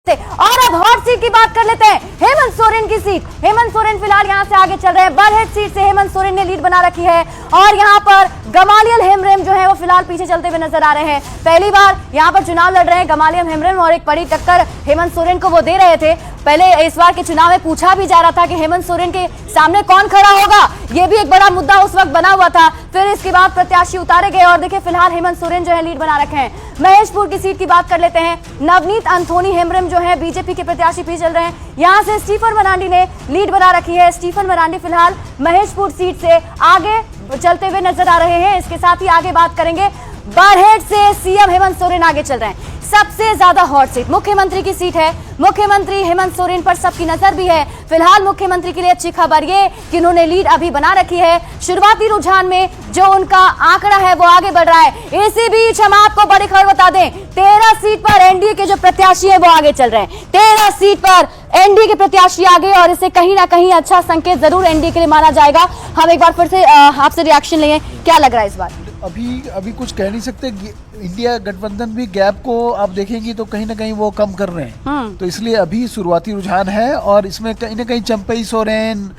और अब hot seat की बात कर लेते हैं, हेमंत सोरेन की सीट। हेमंत सोरेन फिलहाल यहां से आगे चल रहे हैं। बरहेट सीट से हेमंत सोरेन ने लीड बना रखी है और यहां पर गमालियल हेम्ब्रम जो है वो फिलहाल पीछे चलते हुए नजर आ रहे हैं। पहली बार यहां पर चुनाव लड़ रहे हैं गमालियल हेम्ब्रम और एक बड़ी टक्कर हेमंत सोरेन को वो दे रहे थे। पहले इस बार के चुनाव में पूछा भी जा रहा था कि हेमंत सोरेन के सामने कौन खड़ा होगा, ये भी एक बड़ा मुद्दा उस वक्त बना हुआ था। फिर इसके बाद प्रत्याशी उतारे गए और देखिए फिलहाल हेमंत सोरेन जो है लीड बना रखे हैं। महेशपुर की सीट की बात कर लेते हैं। नवनीत अंथोनी हेम्ब्रम जो है बीजेपी के प्रत्याशी भी चल रहे हैं। यहां से स्टीफन मरांडी ने लीड बना रखी है। स्टीफन मरांडी फिलहाल महेशपुर सीट से आगे चलते हुए नजर आ रहे हैं। इसके साथ ही आगे बात करेंगे, बरहेट से सीएम हेमंत सोरेन आगे चल रहे हैं। सबसे ज्यादा हॉट सीट मुख्यमंत्री की सीट है। मुख्यमंत्री हेमंत सोरेन पर सबकी नजर भी है। फिलहाल मुख्यमंत्री के लिए अच्छी खबर ये कि उन्होंने लीड अभी बना रखी है। शुरुआती रुझान में जो उनका आंकड़ा है वो आगे बढ़ रहा है। इसी बीच हम आपको बड़ी खबर बता दें, 13 सीट पर एनडीए के जो प्रत्याशी है वो आगे चल रहे हैं। 13 सीट पर एनडीए के प्रत्याशी आगे और इसे कहीं ना कहीं अच्छा संकेत जरूर एनडीए के लिए माना जाएगा। हम एक बार फिर से आपसे रिएक्शन लेंगे, क्या लग रहा है इस बार? अभी कुछ कह नहीं सकते। इंडिया गठबंधन भी गैप को आप देखेंगी तो कहीं ना कहीं वो कम कर रहे हैं, तो इसलिए अभी शुरुआती रुझान है और इसमें कहीं ना कहीं चंपई सोरेन,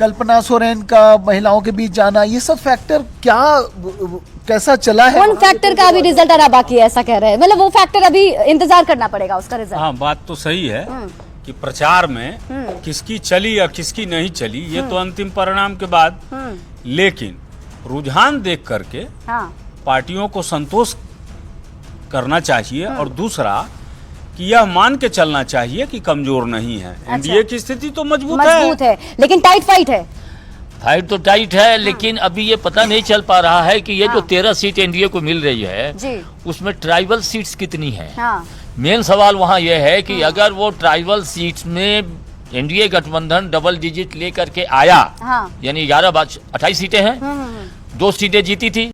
कल्पना सोरेन का महिलाओं के बीच जाना, ये सब फैक्टर कैसा चला है, उन फैक्टर का अभी रिजल्ट आना बाकी है, ऐसा कह रहे हैं। मतलब वो फैक्टर अभी इंतजार करना पड़ेगा उसका रिजल्ट। हाँ, बात तो सही है कि प्रचार में किसकी चली या किसकी नहीं चली ये तो अंतिम परिणाम के बाद, लेकिन रुझान देख करके पार्टियों को संतोष करना चाहिए और दूसरा कि यह मान के चलना चाहिए कि कमजोर नहीं है। एनडीए की स्थिति तो मजबूत है, लेकिन टाइट फाइट है। फाइट तो टाइट है, लेकिन अभी ये पता नहीं चल पा रहा है कि ये जो 13 सीट एनडीए को मिल रही है उसमें ट्राइबल सीट्स कितनी है। मेन सवाल वहाँ ये है कि अगर वो ट्राइबल सीट्स में एनडीए गठबंधन डबल डिजिट लेकर के आया, यानी 28 सीटें हैं, 2 सीटें जीती थी,